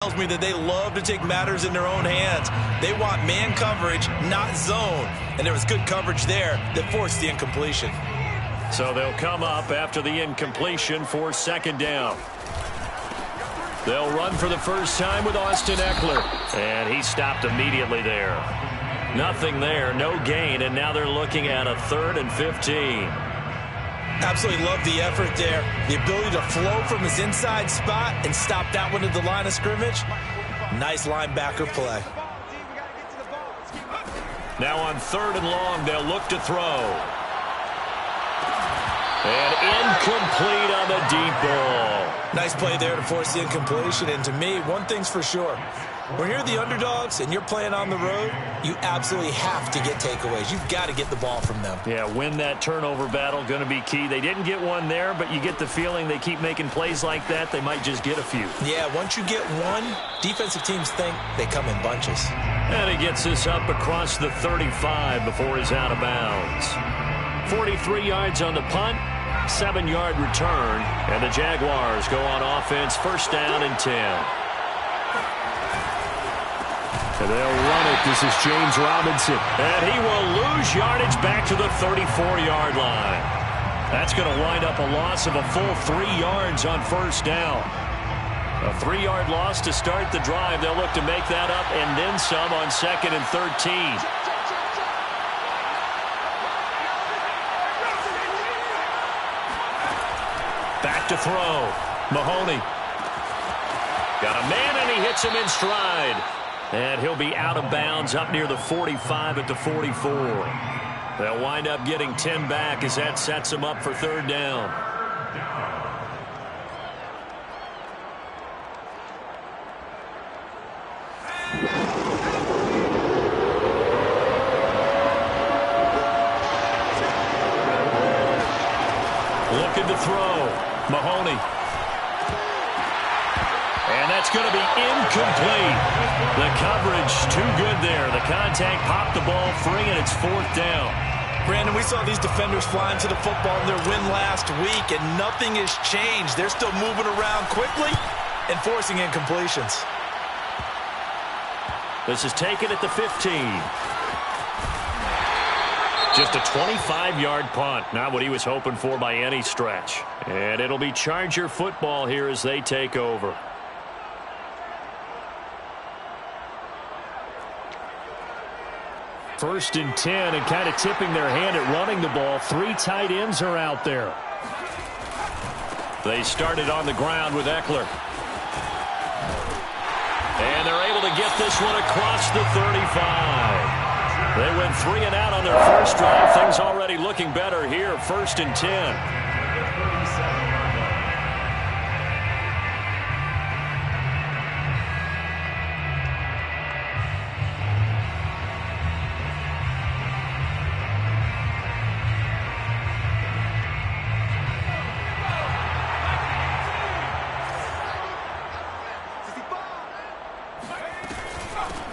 Tells me that they love to take matters in their own hands. They want man coverage, not zone. And there was good coverage there that forced the incompletion. So they'll come up after the incompletion for second down. They'll run for the first time with Austin Eckler. And he stopped immediately there. Nothing there, no gain, and now they're looking at a 3rd and 15. Absolutely love the effort there. The ability to flow from his inside spot and stop that one at the line of scrimmage. Nice linebacker play. Now on 3rd and long, they'll look to throw. And incomplete on the deep ball. Nice play there to force the incompletion. And to me, one thing's for sure. When you're the underdogs and you're playing on the road, you absolutely have to get takeaways. You've got to get the ball from them. Yeah, win that turnover battle, going to be key. They didn't get one there, but you get the feeling they keep making plays like that, they might just get a few. Yeah, once you get one, defensive teams think they come in bunches. And he gets this up across the 35 before he's out of bounds. 43 yards on the punt, 7-yard return, and the Jaguars go on offense, first down and 10. And they'll run it. This is James Robinson. And he will lose yardage back to the 34-yard line. That's going to wind up a loss of a full 3 yards on first down. A 3-yard loss to start the drive. They'll look to make that up and then some on 2nd and 13. Back to throw. Mahoney. Got a man, and he hits him in stride. And he'll be out of bounds up near the 45 at the 44. They'll wind up getting 10 back as that sets them up for 3rd down. Looking to throw. Mahoney. And that's going to be incomplete. The coverage too good there. The contact popped the ball free, and it's 4th down. Brandon, we saw these defenders flying to the football in their win last week, and nothing has changed. They're still moving around quickly and forcing incompletions. This is taken at the 15. Just a 25-yard punt. Not what he was hoping for by any stretch. And it'll be Charger football here as they take over. First and 10, and kind of tipping their hand at running the ball. 3 tight ends are out there. They started on the ground with Eckler. And they're able to get this one across the 35. They went 3 and out on their first drive. Things already looking better here. 1st and 10.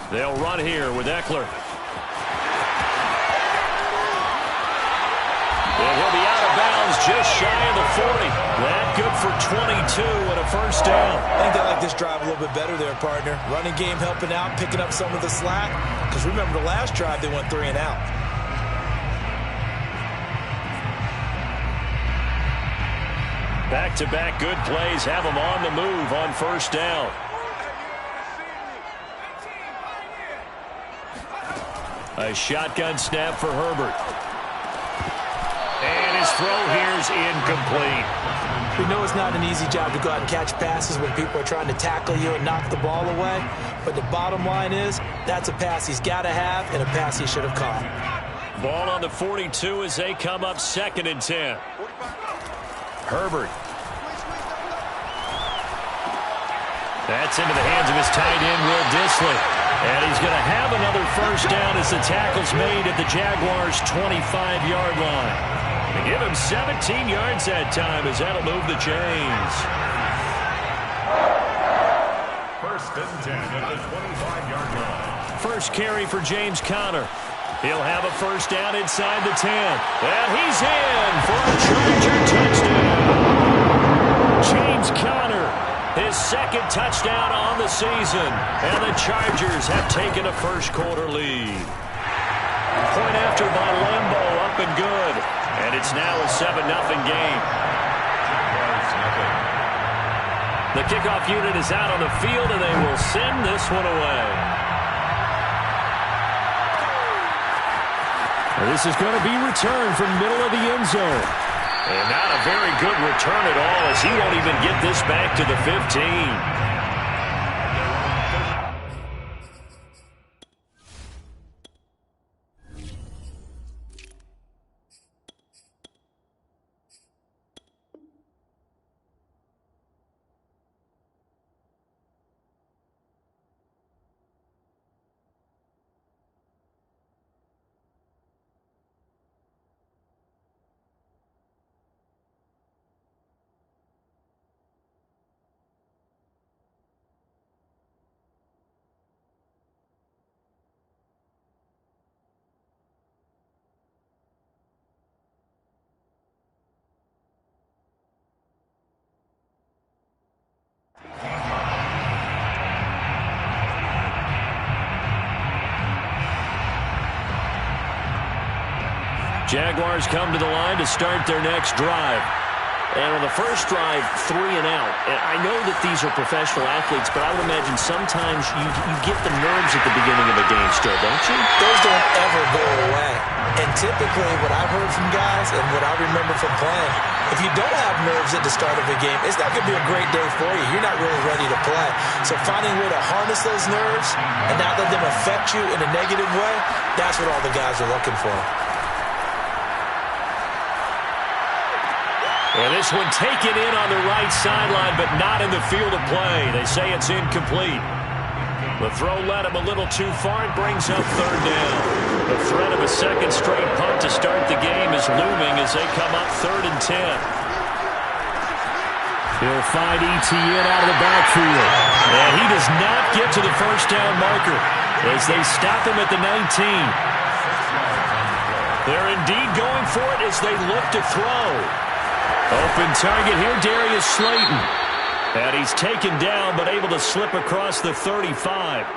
They'll run here with Eckler. And he'll be out of bounds just shy of the 40. That good for 22 and a first down. I think they like this drive a little bit better there, partner. Running game helping out, picking up some of the slack. Because remember the last drive, they went 3 and out. Back-to-back good plays have them on the move on first down. A shotgun snap for Herbert. And his throw here is incomplete. We know it's not an easy job to go out and catch passes when people are trying to tackle you and knock the ball away. But the bottom line is, that's a pass he's got to have and a pass he should have caught. Ball on the 42 as they come up 2nd and 10. Herbert. That's into the hands of his tight end, Will Dissly. And he's going to have another first down as the tackle's made at the Jaguars' 25-yard line. They give him 17 yards that time as that'll move the chains. 1st and 10 at the 25-yard line. First carry for James Conner. He'll have a first down inside the 10. And he's in for a Charger touchdown. James Conner His second touchdown on the season. And the Chargers have taken a first-quarter lead. Point after by Lambeau, up and good. And it's now a 7-0 game. The kickoff unit is out on the field, and they will send this one away. This is going to be returned from middle of the end zone. And not a very good return at all, as he won't even get this back to the 15. Jaguars come to the line to start their next drive. And on the first drive, 3 and out. And I know that these are professional athletes, but I would imagine sometimes you get the nerves at the beginning of a game still, don't you? Those don't ever go away. And typically what I've heard from guys and what I remember from playing, if you don't have nerves at the start of a game, it's not going to be a great day for you. You're not really ready to play. So finding a way to harness those nerves and not let them affect you in a negative way, that's what all the guys are looking for. And this one taken in on the right sideline, but not in the field of play. They say it's incomplete. The throw led him a little too far and brings up third down. The threat of a second straight punt to start the game is looming as they come up 3rd and 10. He'll find Etienne out of the backfield. And he does not get to the first down marker as they stop him at the 19. They're indeed going for it as they look to throw. Open target here, Darius Slayton. And he's taken down, but able to slip across the 35.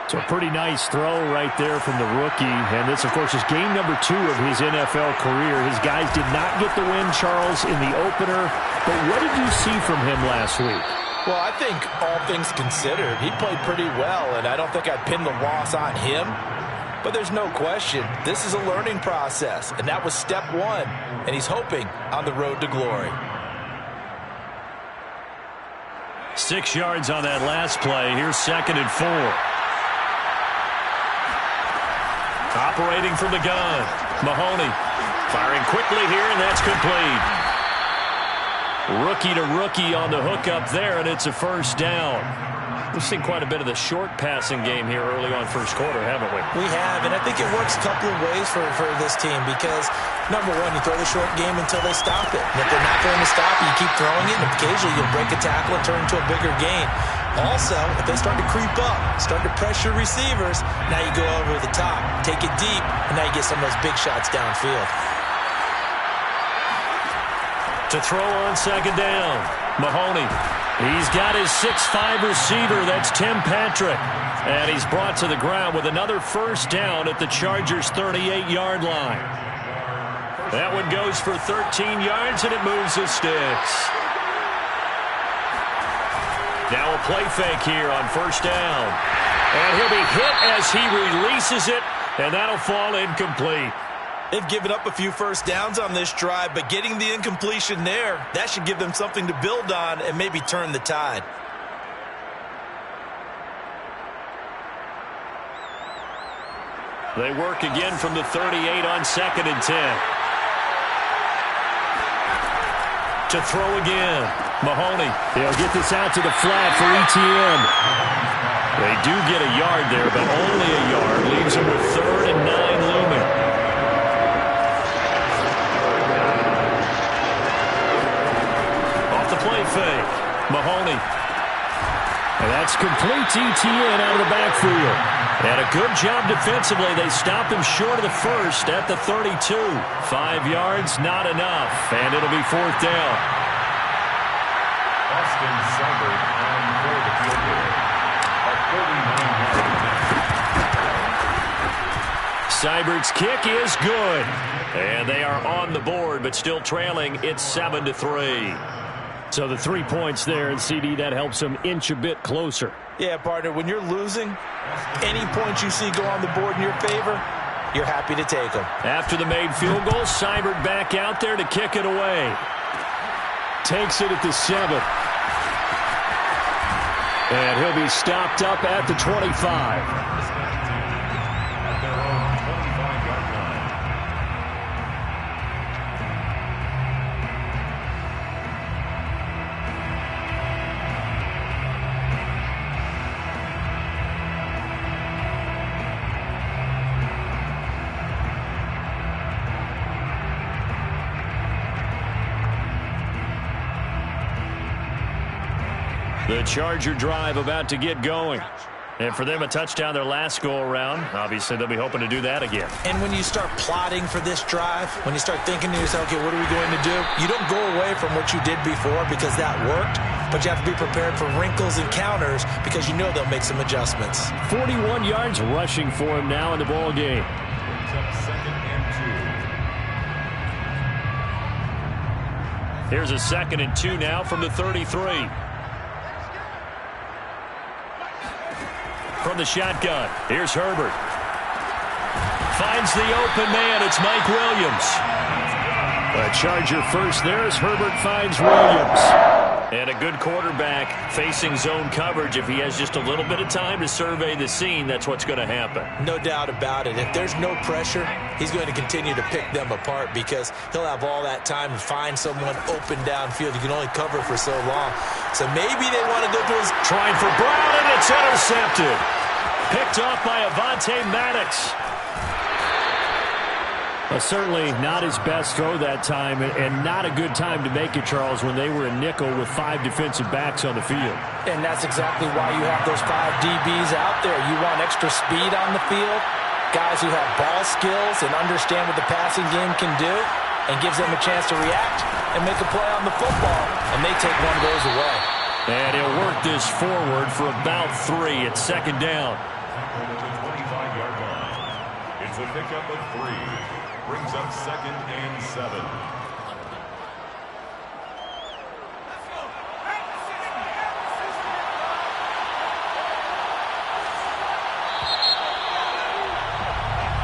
It's a pretty nice throw right there from the rookie. And this, of course, is game number 2 of his NFL career. His guys did not get the win, Charles, in the opener. But what did you see from him last week? Well, I think all things considered, he played pretty well, and I don't think I'd pin the loss on him. But there's no question, this is a learning process, and that was step 1, and he's hoping on the road to glory. 6 yards on that last play. Here's 2nd and 4. Operating from the gun, Mahoney firing quickly here, and that's complete. Rookie to rookie on the hookup there, and it's a first down. We've seen quite a bit of the short passing game here early on first quarter, haven't we? We have, and I think it works a couple of ways for this team because, number one, you throw the short game until they stop it. And if they're not going to stop it, you keep throwing it, and occasionally you'll break a tackle and turn into a bigger gain. Also, if they start to creep up, start to pressure receivers, now you go over the top, take it deep, and now you get some of those big shots downfield. To throw on 2nd down, Mahoney. He's got his 6'5" receiver, that's Tim Patrick. And he's brought to the ground with another first down at the Chargers' 38-yard line. That one goes for 13 yards, and it moves the sticks. Now a play fake here on first down. And he'll be hit as he releases it, and that'll fall incomplete. They've given up a few first downs on this drive, but getting the incompletion there, that should give them something to build on and maybe turn the tide. They work again from the 38 on 2nd and 10. To throw again, Mahoney. They'll get this out to the flat for Etienne. They do get a yard there, but only a yard. Leaves them with 3rd and 9 looming. Play fake. Mahoney. And that's complete to Etienne out of the backfield. And a good job defensively. They stop him short of the first at the 32. 5 yards, not enough. And it'll be 4th down. Austin Seibert on for the field goal. A 49-yard attempt. Seibert's kick is good. And they are on the board, but still trailing. It's 7-3. So the 3 points there, and CD, that helps them inch a bit closer. Yeah, partner, when you're losing, any points you see go on the board in your favor, you're happy to take them. After the made field goal, Seibert back out there to kick it away. Takes it at the 7. And he'll be stopped up at the 25. At their own 25-yard line. The Charger drive about to get going. And for them, a touchdown their last go-around. Obviously, they'll be hoping to do that again. And when you start plotting for this drive, when you start thinking to yourself, okay, what are we going to do? You don't go away from what you did before because that worked, but you have to be prepared for wrinkles and counters because you know they'll make some adjustments. 41 yards rushing for him now in the ball game. Brings up 2nd and 2. Here's a 2nd and 2 now from the 33. From the shotgun, here's Herbert. Finds the open man. It's Mike Williams. A Charger first there as Herbert finds Williams. And a good quarterback facing zone coverage. If he has just a little bit of time to survey the scene, that's what's going to happen. No doubt about it. If there's no pressure, he's going to continue to pick them apart because he'll have all that time to find someone open downfield. You can only cover for so long. So maybe they want to go to his... Trying for Brown, and it's intercepted. Picked off by Avonte Maddox. Certainly not his best throw that time, and not a good time to make it, Charles, when they were in nickel with 5 defensive backs on the field. And that's exactly why you have those 5 DBs out there. You want extra speed on the field, guys who have ball skills and understand what the passing game can do, and gives them a chance to react and make a play on the football, and they take one of those away. And he'll work this forward for about 3. It's 2nd down. Tackled at the 25-yard line. It's a pickup of 3. Brings up 2nd and 7.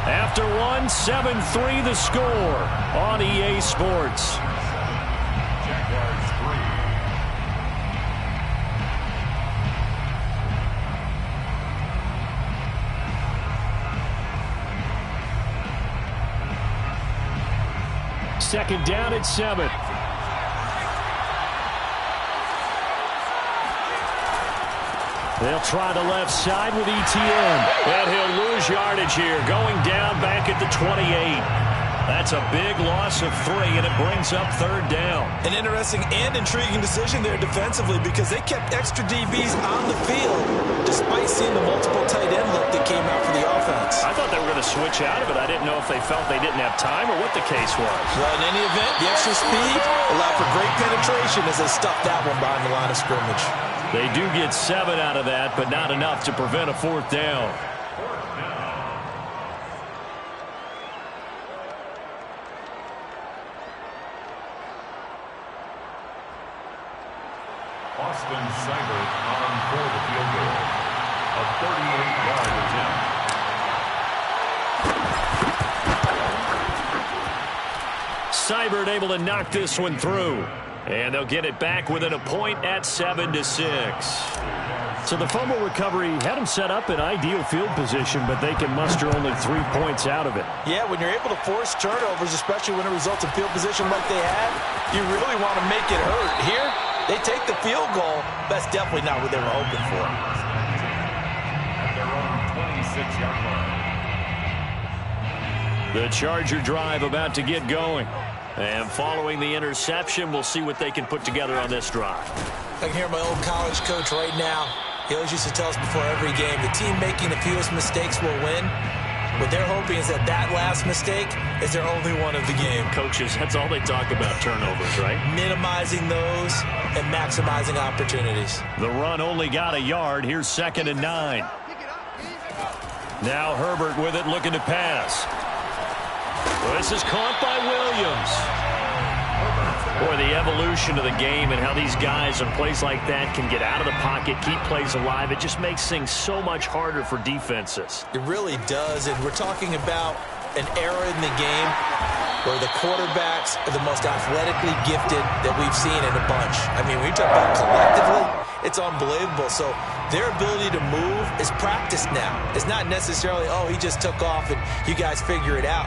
After one, 7-3 the score on EA Sports. Jaguars 3. Second down at 7. They'll try the left side with ETN. And he'll lose yardage here, going down back at the 28. That's a big loss of 3, and it brings up 3rd down. An interesting and intriguing decision there defensively because they kept extra DBs on the field despite seeing the multiple tight end look that came out for the offense. I thought they were going to switch out of it. I didn't know if they felt they didn't have time or what the case was. Well, in any event, the extra speed allowed for great penetration as they stuffed that one behind the line of scrimmage. They do get 7 out of that, but not enough to prevent a 4th down. Austin Seibert on for the field goal. A 38-yard attempt. Seibert able to knock this one through. And they'll get it back within a point at 7-6. So the fumble recovery had them set up in ideal field position, but they can muster only 3 points out of it. Yeah, when you're able to force turnovers, especially when it results in field position like they had, you really want to make it hurt. Here, they take the field goal. That's definitely not what they were hoping for. At their own 26-yard line. The Charger drive about to get going. And following the interception, we'll see what they can put together on this drive. I can hear my old college coach right now. He always used to tell us before every game, the team making the fewest mistakes will win. What they're hoping is that last mistake is their only one of the game. Coaches, that's all they talk about, turnovers, right? Minimizing those and maximizing opportunities. The run only got a yard. Here's 2nd and 9. Now Herbert with it, looking to pass. Well, this is caught by Williams. Boy, the evolution of the game and how these guys in plays like that can get out of the pocket, keep plays alive, it just makes things so much harder for defenses. It really does, and we're talking about an era in the game where the quarterbacks are the most athletically gifted that we've seen in a bunch. I mean, when you talk about collectively, it's unbelievable. So their ability to move is practiced now. It's not necessarily, oh, he just took off and you guys figure it out.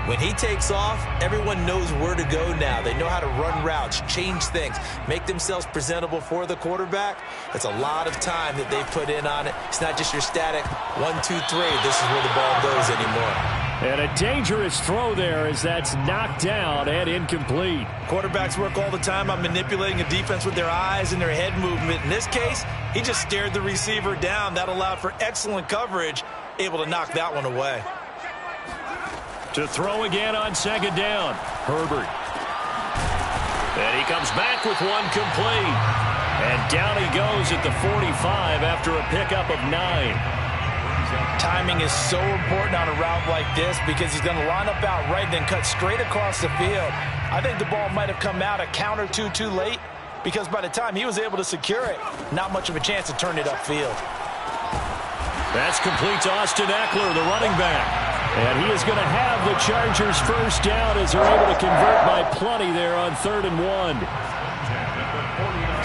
When he takes off, everyone knows where to go now. They know how to run routes, change things, make themselves presentable for the quarterback. It's a lot of time that they put in on it. It's not just your static 1, 2, 3. This is where the ball goes anymore. And a dangerous throw there as that's knocked down and incomplete. Quarterbacks work all the time on manipulating a defense with their eyes and their head movement. In this case, he just stared the receiver down. That allowed for excellent coverage, able to knock that one away. To throw again on 2nd down. Herbert. And he comes back with one complete. And down he goes at the 45 after a pickup of 9. Timing is so important on a route like this because he's going to line up out right and then cut straight across the field. I think the ball might have come out a count or two too late because by the time he was able to secure it, not much of a chance to turn it upfield. That's complete to Austin Eckler, the running back. And he is going to have the Chargers first down as they're able to convert by plenty there on 3rd and 1.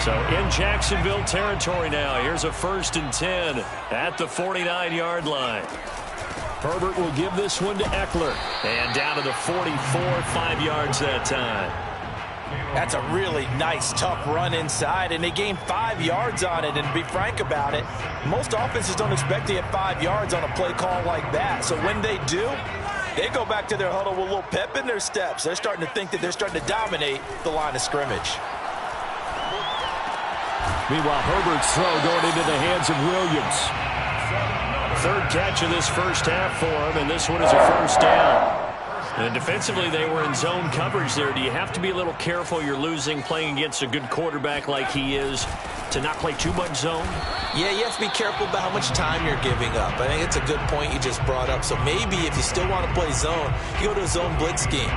So in Jacksonville territory now. Here's a 1st and 10 at the 49-yard line. Herbert will give this one to Eckler. And down to the 44, 5 yards that time. That's a really nice, tough run inside, and they gained 5 yards on it. And to be frank about it, most offenses don't expect to get 5 yards on a play call like that. So when they do, they go back to their huddle with a little pep in their steps. They're starting to think that they're starting to dominate the line of scrimmage. Meanwhile, Herbert's throw going into the hands of Williams. 3rd catch of this first half for him, and this one is a first down. And defensively, they were in zone coverage there. Do you have to be a little careful? You're losing playing against a good quarterback like he is to not play too much zone? Yeah, you have to be careful about how much time you're giving up. I think it's a good point you just brought up. So maybe if you still want to play zone, you go to a zone blitz scheme.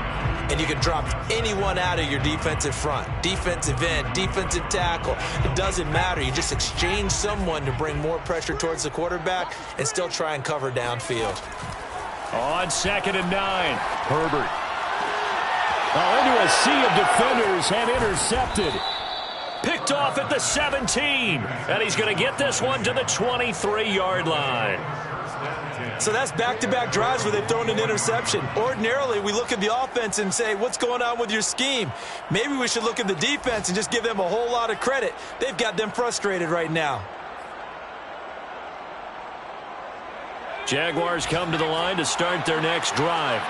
And you can drop anyone out of your defensive front. Defensive end, defensive tackle. It doesn't matter. You just exchange someone to bring more pressure towards the quarterback and still try and cover downfield. On 2nd and 9, Herbert. Into a sea of defenders and intercepted. Picked off at the 17. And he's going to get this one to the 23-yard line. So that's back-to-back drives where they've thrown an interception. Ordinarily, we look at the offense and say, what's going on with your scheme? Maybe we should look at the defense and just give them a whole lot of credit. They've got them frustrated right now. Jaguars come to the line to start their next drive.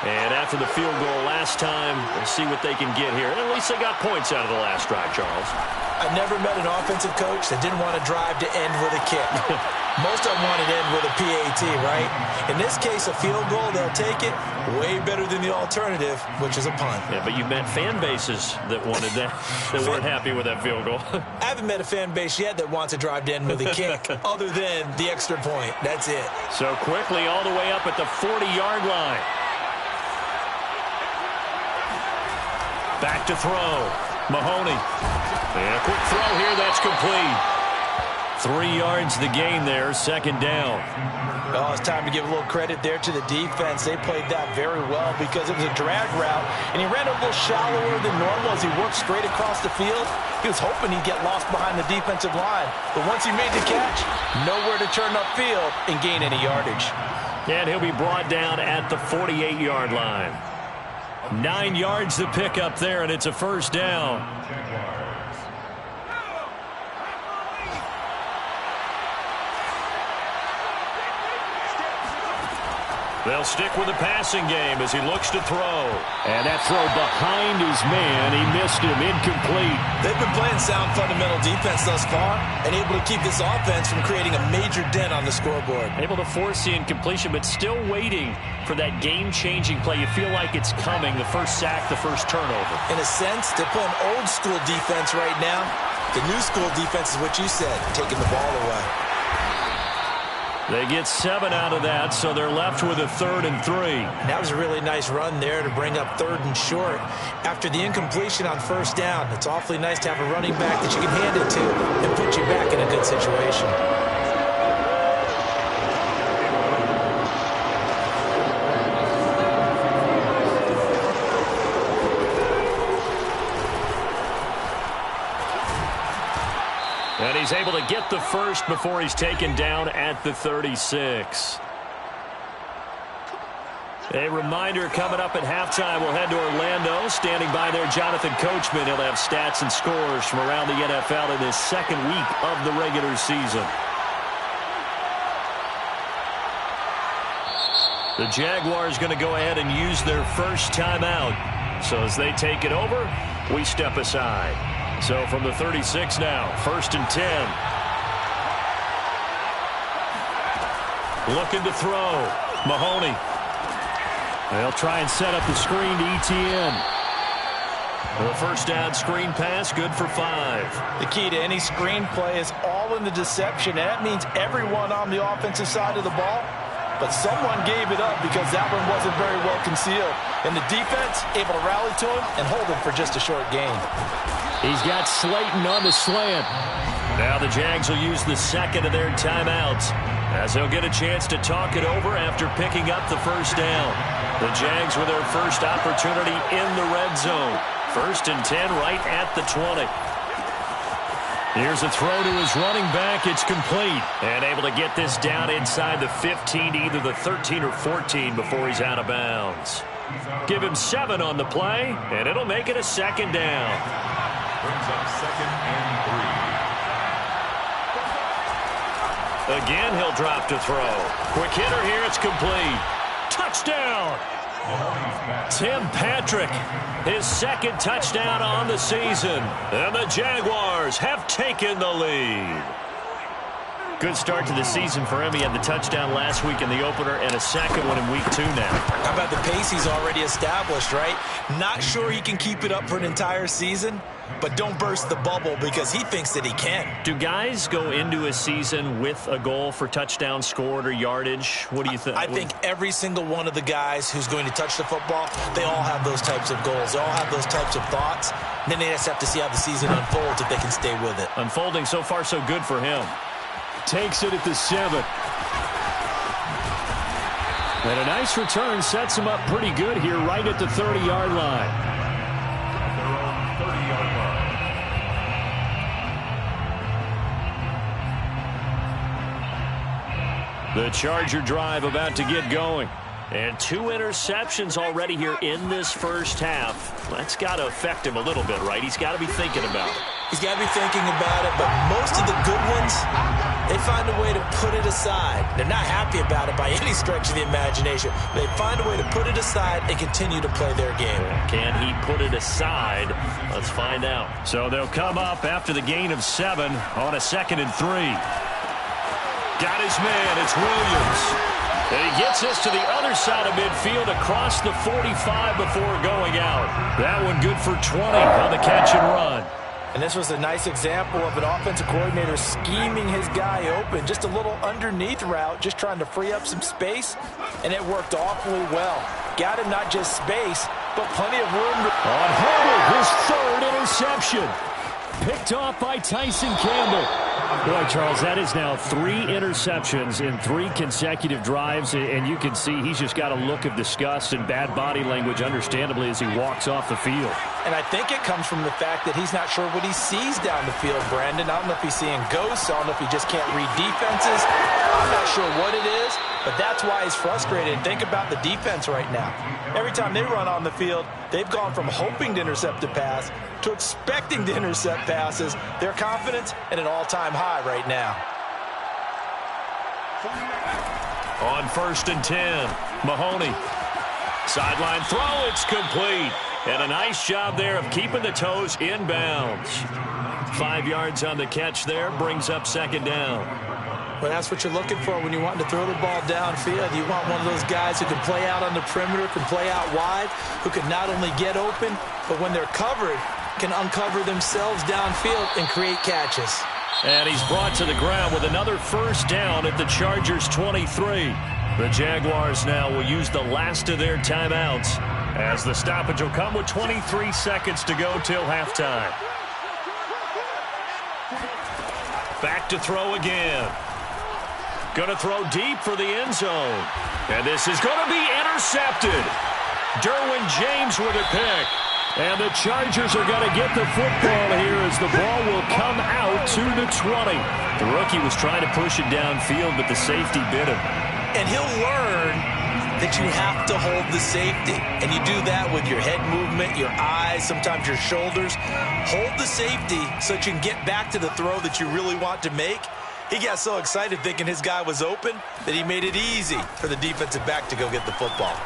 And after the field goal last time, we'll see what they can get here. At least they got points out of the last drive, Charles. I've never met an offensive coach that didn't want to drive to end with a kick. Most of them want to end with a PAT, right? In this case, a field goal, they'll take it. Way better than the alternative, which is a punt. Yeah, but you've met fan bases that wanted that, that weren't happy with that field goal. I haven't met a fan base yet that wants to drive to end with a kick, other than the extra point. That's it. So quickly all the way up at the 40-yard line. Back to throw. Mahoney. And a quick throw here. That's complete. 3 yards the gain there. 2nd down. Oh, it's time to give a little credit there to the defense. They played that very well because it was a drag route, and he ran a little shallower than normal as he worked straight across the field. He was hoping he'd get lost behind the defensive line, but once he made the catch, nowhere to turn upfield and gain any yardage. And he'll be brought down at the 48-yard line. 9 yards to pick up there, and it's a first down. They'll stick with the passing game as he looks to throw. And that throw behind his man, he missed him, incomplete. They've been playing sound fundamental defense thus far and able to keep this offense from creating a major dent on the scoreboard. Able to force the incompletion, but still waiting for that game-changing play. You feel like it's coming, the first sack, the first turnover. In a sense, they're playing old-school defense right now. The new-school defense is what you said, taking the ball away. They get 7 out of that, so they're left with a 3rd and 3. That was a really nice run there to bring up 3rd and short. After the incompletion on 1st down, it's awfully nice to have a running back that you can hand it to and put you back in a good situation. And he's able to get the first before he's taken down at the 36. A reminder coming up at halftime. We'll head to Orlando. Standing by there, Jonathan Coachman. He'll have stats and scores from around the NFL in his second week of the regular season. The Jaguars going to go ahead and use their first timeout. So as they take it over, we step aside. So from the 36 now, 1st and 10. Looking to throw. Mahoney. They'll try and set up the screen to ETN. The first down screen pass, good for 5. The key to any screen play is all in the deception, and that means everyone on the offensive side of the ball. But someone gave it up because that one wasn't very well concealed. And the defense able to rally to him and hold him for just a short gain. He's got Slayton on the slant. Now the Jags will use the second of their timeouts as they'll get a chance to talk it over after picking up the first down. The Jags with their first opportunity in the red zone. 1st and 10 right at the 20. Here's a throw to his running back. It's complete. And able to get this down inside the 15 to either the 13 or 14 before he's out of bounds. Give him 7 on the play, and it'll make it a 2nd down. Brings up 2nd and 3. Again, he'll drop to throw. Quick hitter here. It's complete. Touchdown. Tim Patrick, his 2nd touchdown on the season. And the Jaguars have taken the lead. Good start to the season for him. He had the touchdown last week in the opener and a second one in week 2 now. How about the pace he's already established, right? Not sure he can keep it up for an entire season, but don't burst the bubble because he thinks that he can. Do guys go into a season with a goal for touchdown scored or yardage? What do you think? I think every single one of the guys who's going to touch the football, they all have those types of goals. They all have those types of thoughts. And then they just have to see how the season unfolds if they can stay with it. Unfolding so far so good for him. Takes it at the 7. And a nice return sets him up pretty good here right at the 30-yard line. The Charger drive about to get going. And 2 interceptions already here in this first half. That's got to affect him a little bit, right? He's got to be thinking about it. He's got to be thinking about it, but most of the good ones, they find a way to put it aside. They're not happy about it by any stretch of the imagination. They find a way to put it aside and continue to play their game. Can he put it aside? Let's find out. So they'll come up after the gain of 7 on a 2nd and 3. Got his man. It's Williams. And he gets us to the other side of midfield across the 45 before going out. That one good for 20 on the catch and run. And this was a nice example of an offensive coordinator scheming his guy open. Just a little underneath route, just trying to free up some space. And it worked awfully well. Got him not just space, but plenty of room. On Herbert, his 3rd interception. Picked off by Tyson Campbell. Boy, Charles, that is now 3 interceptions in 3 consecutive drives, and you can see he's just got a look of disgust and bad body language, understandably, as he walks off the field. And I think it comes from the fact that he's not sure what he sees down the field, Brandon. I don't know if he's seeing ghosts. I don't know if he just can't read defenses. I'm not sure what it is, but that's why he's frustrated. Think about the defense right now. Every time they run on the field, they've gone from hoping to intercept a pass to expecting to intercept passes. Their confidence at an all-time high right now. On 1st and 10, Mahoney. Sideline throw, it's complete. And a nice job there of keeping the toes in bounds. 5 yards on the catch there, brings up 2nd down. Well, that's what you're looking for when you want to throw the ball downfield. You want one of those guys who can play out on the perimeter, can play out wide, who can not only get open, but when they're covered, can uncover themselves downfield and create catches. And he's brought to the ground with another 1st down at the Chargers' 23. The Jaguars now will use the last of their timeouts, as the stoppage will come with 23 seconds to go till halftime. Back to throw again. Going to throw deep for the end zone. And this is going to be intercepted. Derwin James with a pick. And the Chargers are going to get the football here as the ball will come out to the 20. The rookie was trying to push it downfield, but the safety bit him. And he'll learn that you have to hold the safety. And you do that with your head movement, your eyes, sometimes your shoulders. Hold the safety so that you can get back to the throw that you really want to make. He got so excited thinking his guy was open that he made it easy for the defensive back to go get the football.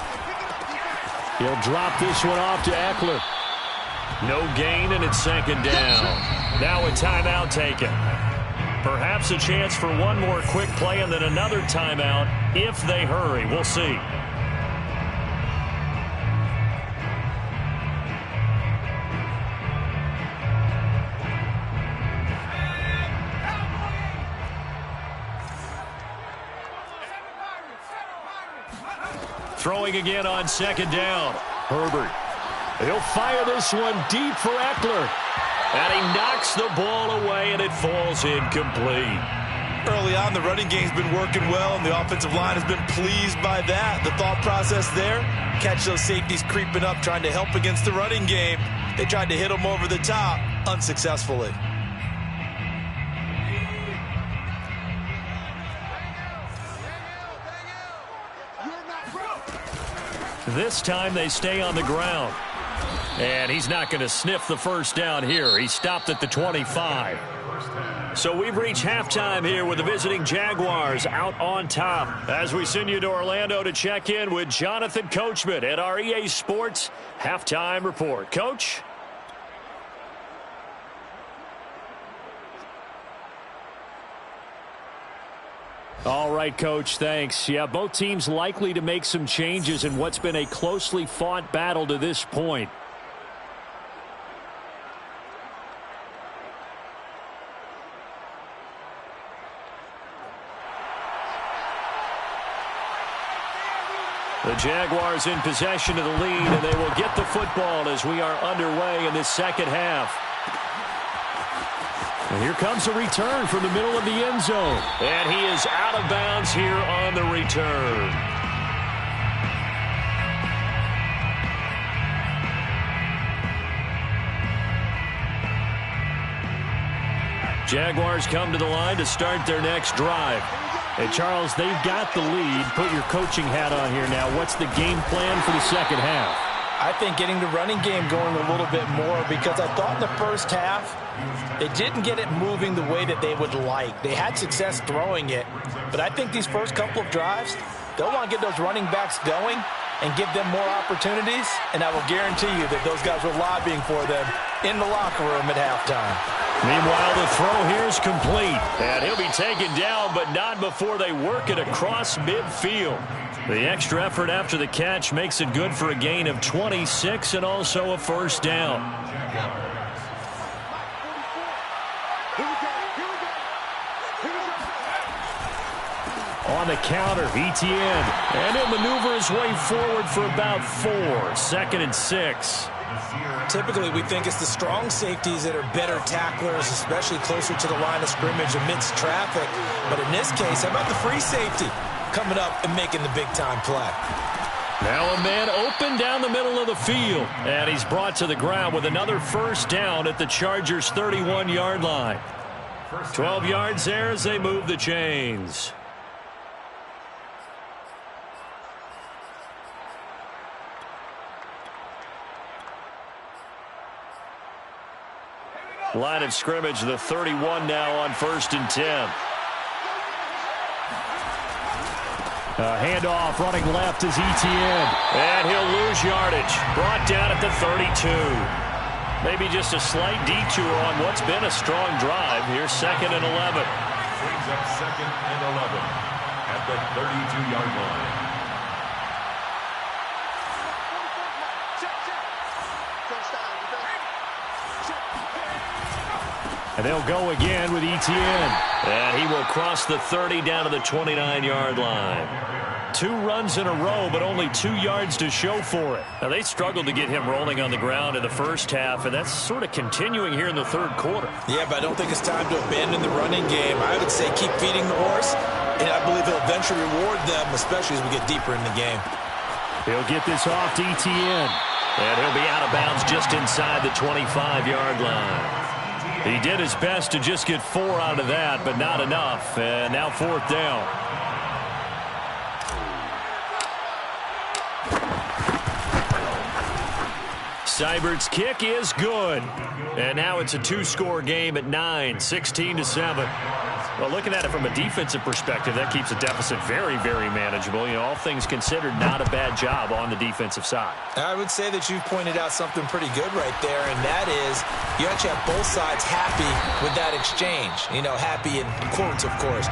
He'll drop this one off to Eckler. No gain, and it's 2nd down. Now a timeout taken. Perhaps a chance for one more quick play and then another timeout if they hurry. We'll see. Throwing again on 2nd down. Herbert. He'll fire this one deep for Eckler. And he knocks the ball away, and it falls incomplete. Early on, the running game's been working well, and the offensive line has been pleased by that. The thought process there, catch those safeties creeping up, trying to help against the running game. They tried to hit them over the top, unsuccessfully. This time they stay on the ground. And he's not going to sniff the 1st down here. He stopped at the 25. So we've reached halftime here with the visiting Jaguars out on top. As we send you to Orlando to check in with Jonathan Coachman at our EA Sports Halftime Report. Coach? All right, Coach, thanks. Yeah, both teams likely to make some changes in what's been a closely fought battle to this point. The Jaguars in possession of the lead, and they will get the football as we are underway in this 2nd half. And here comes a return from the middle of the end zone. And he is out of bounds here on the return. Jaguars come to the line to start their next drive. And, Charles, they've got the lead. Put your coaching hat on here now. What's the game plan for the 2nd half? I think getting the running game going a little bit more, because I thought in the 1st half they didn't get it moving the way that they would like. They had success throwing it, but I think these first couple of drives, they'll want to get those running backs going and give them more opportunities, and I will guarantee you that those guys were lobbying for them in the locker room at halftime. Meanwhile, the throw here is complete, and he'll be taken down, but not before they work it across midfield. The extra effort after the catch makes it good for a gain of 26 and also a 1st down. On the counter, Etienne. And he'll maneuver his way forward for about 4. 2nd and 6. Typically, we think it's the strong safeties that are better tacklers, especially closer to the line of scrimmage amidst traffic. But in this case, how about the free safety coming up and making the big-time play? Now a man open down the middle of the field. And he's brought to the ground with another 1st down at the Chargers' 31-yard line. 12 yards there as they move the chains. Line of scrimmage, the 31 now on 1st and 10. Handoff running left is Etienne. And he'll lose yardage. Brought down at the 32. Maybe just a slight detour on what's been a strong drive. Here's 2nd and 11. Brings up 2nd and 11 at the 32-yard line. And they'll go again with Etienne. And he will cross the 30 down to the 29-yard line. 2 runs in a row, but only 2 yards to show for it. Now, they struggled to get him rolling on the ground in the first half, and that's sort of continuing here in the third quarter. Yeah, but I don't think it's time to abandon the running game. I would say keep feeding the horse, and I believe he'll eventually reward them, especially as we get deeper in the game. He'll get this off to Etienne. And he'll be out of bounds just inside the 25-yard line. He did his best to just get 4 out of that, but not enough. And now 4th down. Seibert's kick is good. And now it's a 2-score game at 9, 16-7. Well, looking at it from a defensive perspective, that keeps the deficit very, very manageable. You know, all things considered, not a bad job on the defensive side. I would say that you've pointed out something pretty good right there, and that is you actually have both sides happy with that exchange. You know, happy in quotes, of course.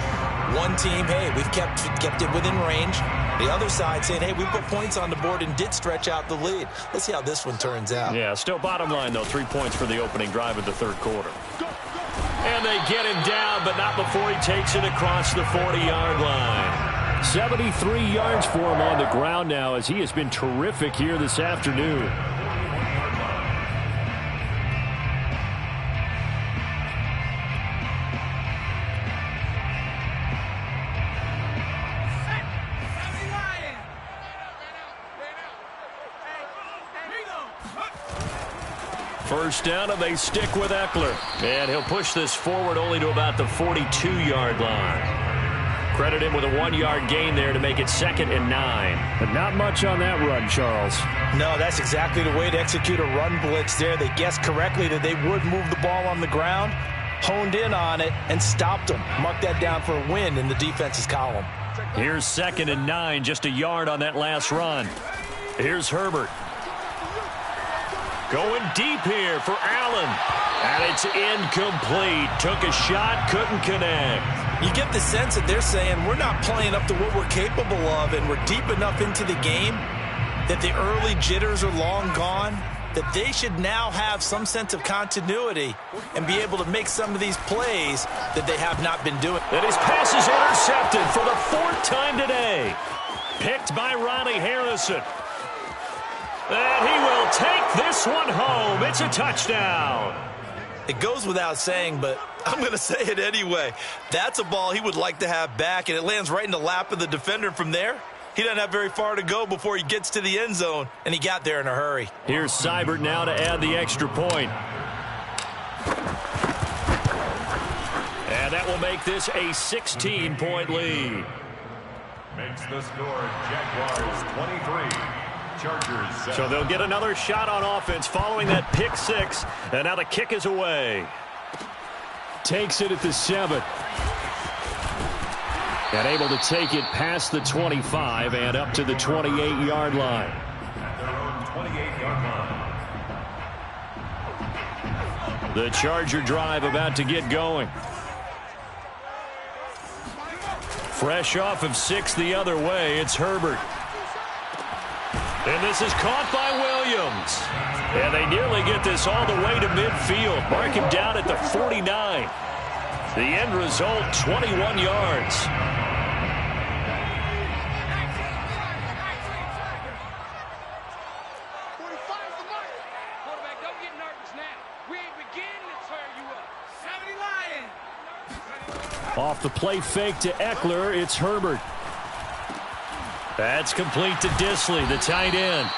One team, hey, we've kept it within range. The other side saying, hey, we put points on the board and did stretch out the lead. Let's see how this one turns out. Yeah, still bottom line, though, 3 points for the opening drive of the third quarter. And they get him down, but not before he takes it across the 40-yard line. 73 yards for him on the ground now, as he has been terrific here this afternoon. First down, and they stick with Eckler. And he'll push this forward only to about the 42-yard line. Credit him with a 1-yard gain there to make it 2nd and 9. But not much on that run, Charles. No, that's exactly the way to execute a run blitz there. They guessed correctly that they would move the ball on the ground, honed in on it, and stopped them. Mark that down for a win in the defense's column. Here's 2nd and 9, just a yard on that last run. Here's Herbert. Going deep here for Allen. And it's incomplete. Took a shot, couldn't connect. You get the sense that they're saying we're not playing up to what we're capable of, and we're deep enough into the game that the early jitters are long gone, that they should now have some sense of continuity and be able to make some of these plays that they have not been doing. And his pass is intercepted for the 4th time today. Picked by Ronnie Harrison. And he will take this one home. It's a touchdown. It goes without saying, but I'm going to say it anyway. That's a ball he would like to have back, and it lands right in the lap of the defender from there. He doesn't have very far to go before he gets to the end zone, and he got there in a hurry. Here's Seibert now to add the extra point. And that will make this a 16-point lead. Makes the score Jaguars 23. Chargers. So they'll get another shot on offense following that pick 6. And now the kick is away. Takes it at the 7. And able to take it past the 25 and up to the 28-yard line. At their own 28-yard line. The Charger drive about to get going. Fresh off of 6 the other way, it's Herbert. And this is caught by Williams. And they nearly get this all the way to midfield. Mark him down at the 49. The end result, 21 yards. Off the play fake to Eckler, it's Herbert. That's complete to Disley, the tight end.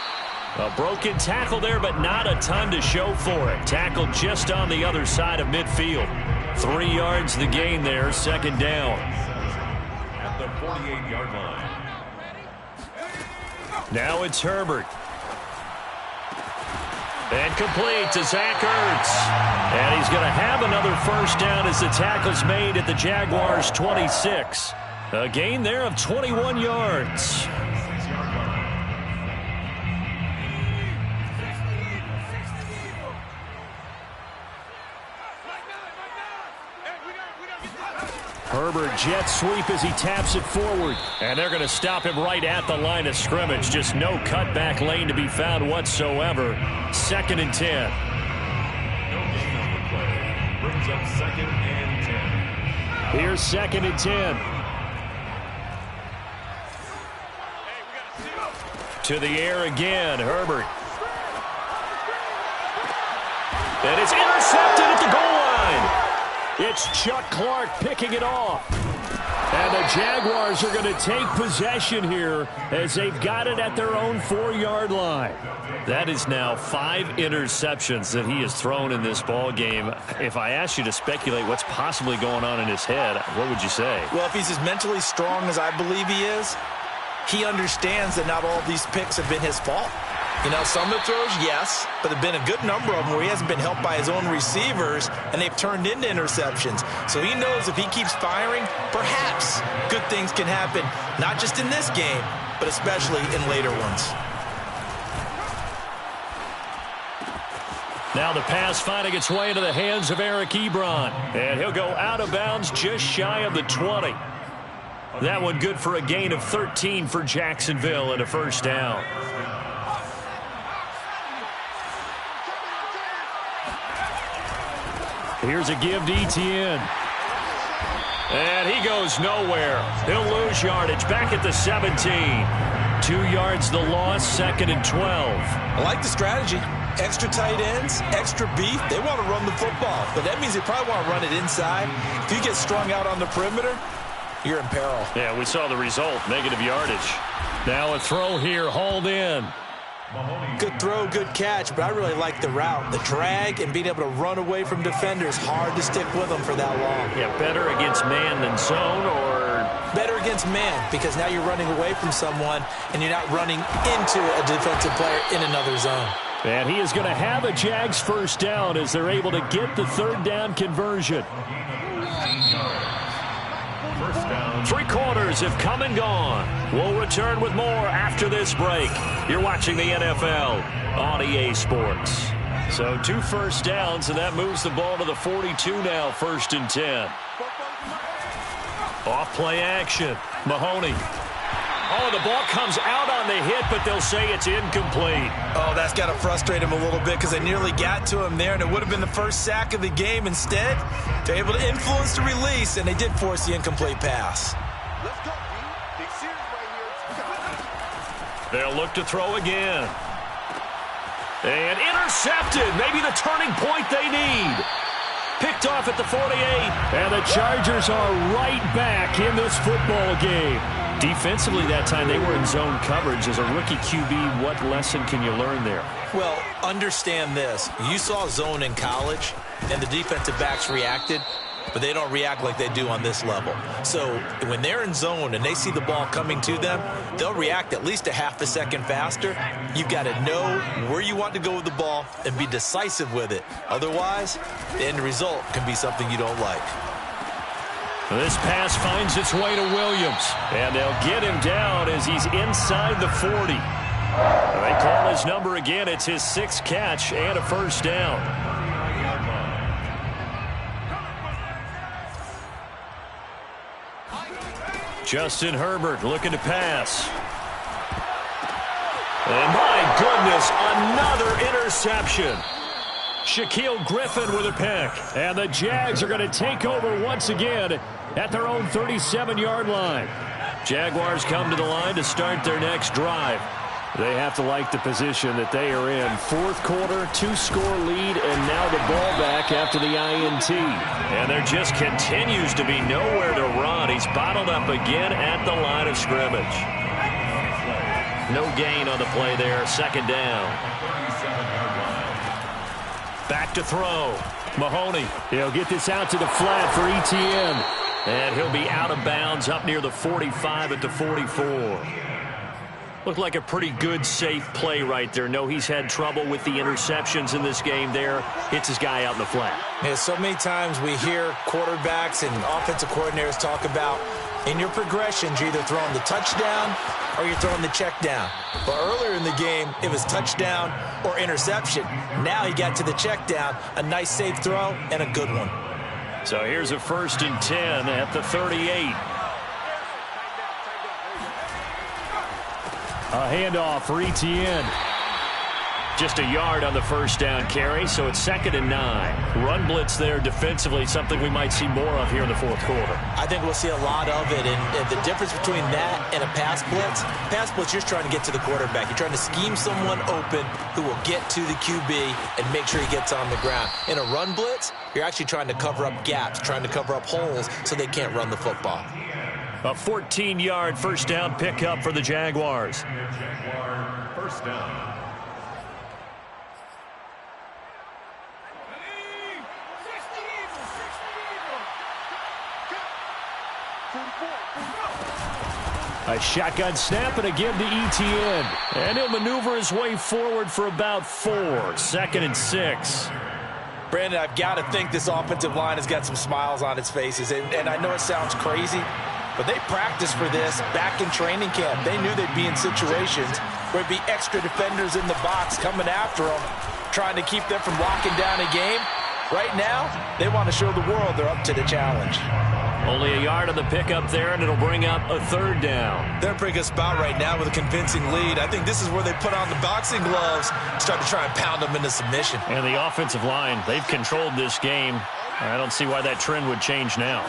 A broken tackle there, but not a ton to show for it. Tackled just on the other side of midfield. 3 yards the gain there, 2nd down. At the 48-yard line. Now it's Herbert. And complete to Zach Ertz. And he's going to have another first down as the tackle's made at the Jaguars' 26. A gain there of 21 yards. Herbert jet sweep as he taps it forward. And they're going to stop him right at the line of scrimmage. Just no cutback lane to be found whatsoever. 2nd and 10. No gain on the play. Brings up 2nd and 10. Here's 2nd and 10. To the air again, Herbert. And it's intercepted at the goal line. It's Chuck Clark picking it off. And the Jaguars are going to take possession here as they've got it at their own 4-yard line. That is now 5 interceptions that he has thrown in this ball game. If I asked you to speculate what's possibly going on in his head, what would you say? Well, if he's as mentally strong as I believe he is, he understands that not all of these picks have been his fault. You know, some of the throws, yes, but there have been a good number of them where he hasn't been helped by his own receivers, and they've turned into interceptions. So he knows if he keeps firing, perhaps good things can happen, not just in this game, but especially in later ones. Now the pass finding its way into the hands of Eric Ebron, and he'll go out of bounds just shy of the 20. That one good for a gain of 13 for Jacksonville and a 1st down. Here's a give to Etienne. And he goes nowhere. He'll lose yardage back at the 17. 2 yards the loss, 2nd and 12. I like the strategy. Extra tight ends, extra beef. They want to run the football, but that means they probably want to run it inside. If you get strung out on the perimeter, you're in peril. Yeah, we saw the result, negative yardage. Now a throw here, hauled in. Good throw, good catch, but I really like the route. The drag and being able to run away from defenders, hard to stick with them for that long. Yeah, better against man than zone, or? Better against man, because now you're running away from someone and you're not running into a defensive player in another zone. And he is going to have a Jags 1st down as they're able to get the 3rd down conversion. 1st down. 3 quarters have come and gone. We'll return with more after this break. You're watching the NFL on EA Sports. So 2 1st downs, and that moves the ball to the 42 now, 1st and 10. Off play action. Mahoney. Oh, the ball comes out on the hit, but they'll say it's incomplete. Oh, that's got to frustrate him a little bit because they nearly got to him there, and it would have been the 1st sack of the game. Instead, they're able to influence the release, and they did force the incomplete pass. Let's go, B. Big series right here. They'll look to throw again. And intercepted. Maybe the turning point they need. Picked off at the 48. And the Chargers are right back in this football game. Defensively that time, they were in zone coverage. As a rookie QB, what lesson can you learn there? Well, understand this. You saw zone in college, and the defensive backs reacted, but they don't react like they do on this level. So when they're in zone and they see the ball coming to them, they'll react at least a half a second faster. You've got to know where you want to go with the ball and be decisive with it. Otherwise, the end result can be something you don't like. This pass finds its way to Williams, and they'll get him down as he's inside the 40. They call his number again. It's his 6th catch and a 1st down. Justin Herbert looking to pass. And my goodness, another interception. Shaquille Griffin with a pick. And the Jags are going to take over once again at their own 37-yard line. Jaguars come to the line to start their next drive. They have to like the position that they are in. 4th quarter, 2-score lead, and now the ball back after the INT. And there just continues to be nowhere to run. He's bottled up again at the line of scrimmage. No gain on the play there. 2nd down. Back to throw. Mahoney. He'll get this out to the flat for Etienne. And he'll be out of bounds up near the 45 at the 44. Looked like a pretty good, safe play right there. No, he's had trouble with the interceptions in this game there. Hits his guy out in the flat. Yeah, so many times we hear quarterbacks and offensive coordinators talk about In your progressions, you're either throwing the touchdown or you're throwing the check down. But earlier in the game, it was touchdown or interception. Now he got to the check down, a nice safe throw, and a good one. So here's a 1st and 10 at the 38. A handoff for Etienne. Just a yard on the 1st down carry, so it's 2nd and 9. Run blitz there defensively, something we might see more of here in the 4th quarter. I think we'll see a lot of it, and the difference between that and a pass blitz, you're just trying to get to the quarterback. You're trying to scheme someone open who will get to the QB and make sure he gets on the ground. In a run blitz, you're actually trying to cover up gaps, trying to cover up holes so they can't run the football. A 14-yard 1st down pickup for the Jaguars. Jaguar 1st down. A shotgun snap and again to Etienne. And he'll maneuver his way forward for about 4. 2nd and 6. Brandon, I've got to think this offensive line has got some smiles on its faces. And I know it sounds crazy, but they practiced for this back in training camp. They knew they'd be in situations where it'd be extra defenders in the box coming after them, trying to keep them from locking down a game. Right now, they want to show the world they're up to the challenge. Only a yard on the pickup there, and it'll bring up a 3rd down. They're a pretty good spot right now with a convincing lead. I think this is where they put on the boxing gloves, start to try and pound them into submission. And the offensive line, they've controlled this game. I don't see why that trend would change now.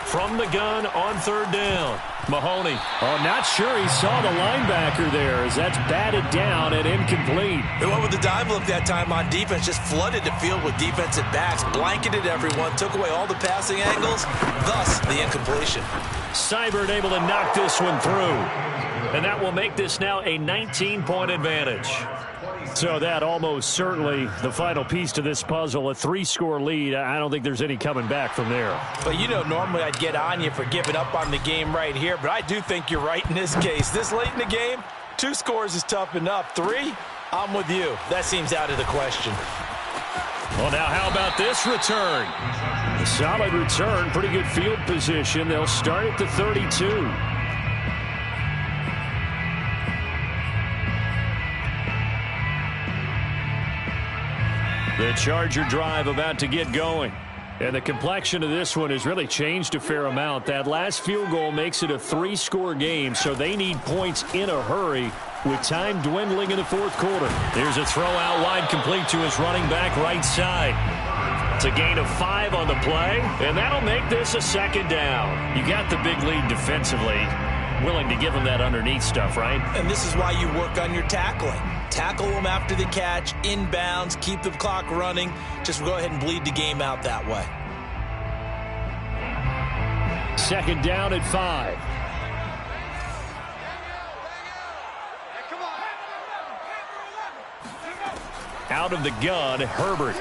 From the gun on 3rd down, Mahoney. Oh, not sure he saw the linebacker there as that's batted down and incomplete. They went with the dive look that time on defense, just flooded the field with defensive backs, blanketed everyone, took away all the passing angles, thus the incompletion. Seibert able to knock this one through. And that will make this now a 19-point advantage. So that almost certainly the final piece to this puzzle, a 3-score lead. I don't think there's any coming back from there. But, you know, normally I'd get on you for giving up on the game right here, but I do think you're right in this case. This late in the game, 2 scores is tough enough. 3, I'm with you. That seems out of the question. Well, now how about this return? A solid return, pretty good field position. They'll start at the 32. The Charger drive about to get going. And the complexion of this one has really changed a fair amount. That last field goal makes it a 3-score game, so they need points in a hurry with time dwindling in the 4th quarter. Here's a throw out wide complete to his running back right side. It's a gain of 5 on the play, and that'll make this a 2nd down. You got the big lead defensively. Willing to give them that underneath stuff, right? And this is why you work on your tackling. Tackle them after the catch, inbounds, keep the clock running. Just go ahead and bleed the game out that way. 2nd down at 5. Out of the gun, Herbert.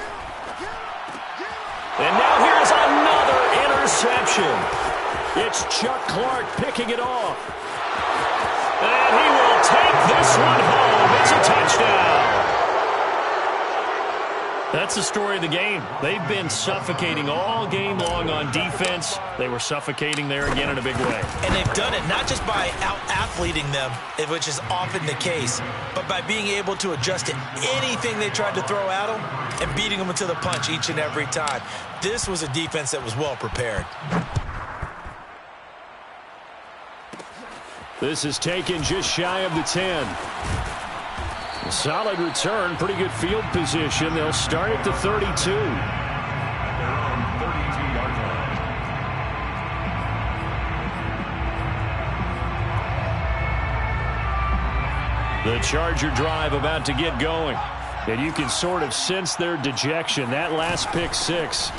And now here's another interception. It's Chuck Clark picking it off. And he will take this one home. It's a touchdown. That's the story of the game. They've been suffocating all game long on defense. They were suffocating there again in a big way. And they've done it not just by out-athleting them, which is often the case, but by being able to adjust to anything they tried to throw at them and beating them into the punch each and every time. This was a defense that was well prepared. This is taken just shy of the 10. A solid return, pretty good field position. They'll start at the 32. They're on 32-yard line. The Charger drive about to get going. And you can sort of sense their dejection. That last pick 6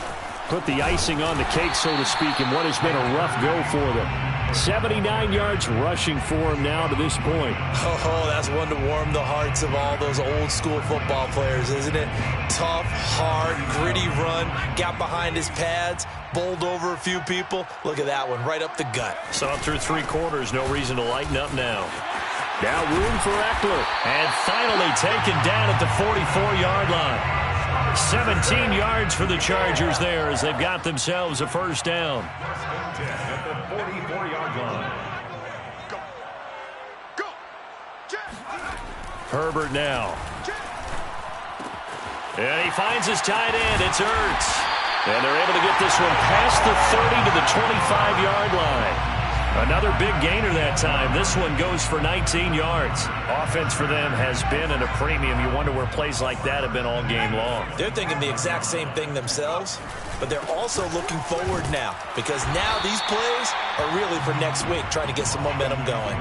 put the icing on the cake, so to speak, in what has been a rough go for them. 79 yards rushing for him now to this point. Oh, that's one to warm the hearts of all those old school football players, isn't it? Tough, hard, gritty run, got behind his pads, bowled over a few people. Look at that one, right up the gut. Saw it through 3 quarters, no reason to lighten up now. Now room for Eckler. And finally taken down at the 44-yard line. 17 yards for the Chargers there as they've got themselves a 1st down. At the 45. Herbert now. And he finds his tight end. It's Ertz. And they're able to get this one past the 30 to the 25-yard line. Another big gainer that time. This one goes for 19 yards. Offense for them has been at a premium. You wonder where plays like that have been all game long. They're thinking the exact same thing themselves, but they're also looking forward now because now these plays are really for next week, trying to get some momentum going.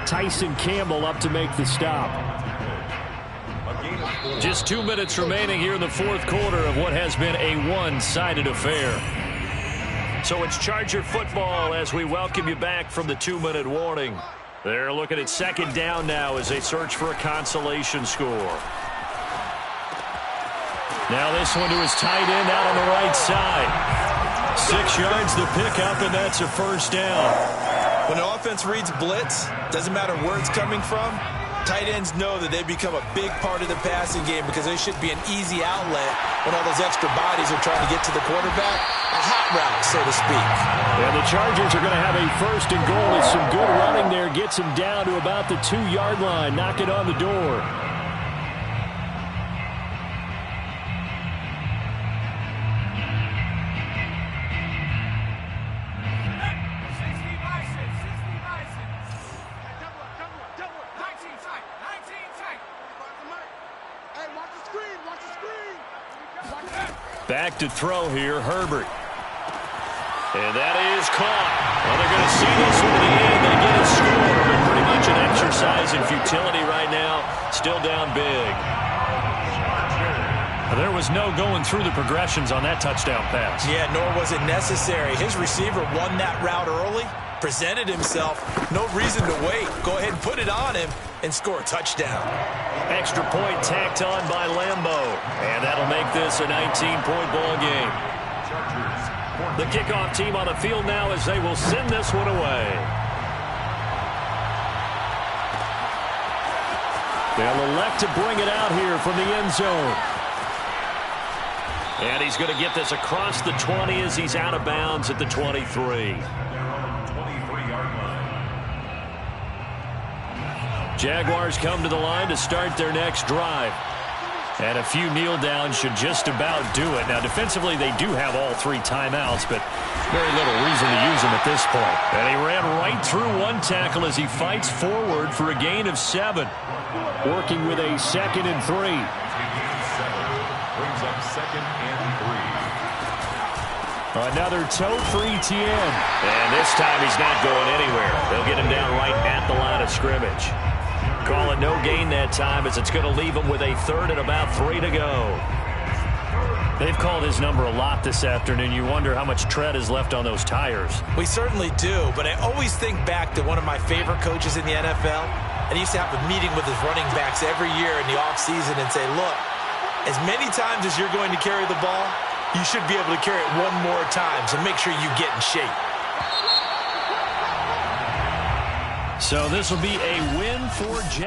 Tyson Campbell up to make the stop. Just 2 minutes remaining here in the fourth quarter of what has been a one-sided affair. So it's Charger football as we welcome you back from the 2-minute warning. They're looking at second down now as they search for a consolation score. Now this one to his tight end out on the right side. 6 yards the pickup, and that's a first down. When an offense reads blitz, doesn't matter where it's coming from, tight ends know that they become a big part of the passing game because they should be an easy outlet when all those extra bodies are trying to get to the quarterback. A hot route, so to speak. And the Chargers are going to have a first and goal with some good running there. Gets him down to about the 2-yard line. Knock it on the door. Back to throw here, Herbert. And that is caught. Well, they're going to see this one to the end. They get a score, but pretty much an exercise in futility right now. Still down big. There was no going through the progressions on that touchdown pass. Yeah, nor was it necessary. His receiver won that route early, presented himself. No reason to wait. Go ahead and put it on him and score a touchdown. Extra point tacked on by Lambeau. And that'll make this a 19-point ball game. The kickoff team on the field now as they will send this one away. They'll elect to bring it out here from the end zone. And he's going to get this across the 20 as he's out of bounds at the 23. 23-yard line. Jaguars come to the line to start their next drive. And a few kneel downs should just about do it. Now, defensively, they do have all 3 timeouts, but very little reason to use them at this point. And he ran right through one tackle as he fights forward for a gain of 7. Working with a 2nd and 3. Brings up 2nd and 3. Another toe for ETN. And this time he's not going anywhere. They'll get him down right at the line of scrimmage. Call it no gain that time as it's going to leave him with a 3rd and about 3 to go. They've called his number a lot this afternoon. You wonder how much tread is left on those tires. We certainly do, but I always think back to one of my favorite coaches in the NFL. And he used to have a meeting with his running backs every year in the offseason and say, look, as many times as you're going to carry the ball, you should be able to carry it one more time, so make sure you get in shape. So this will be a win for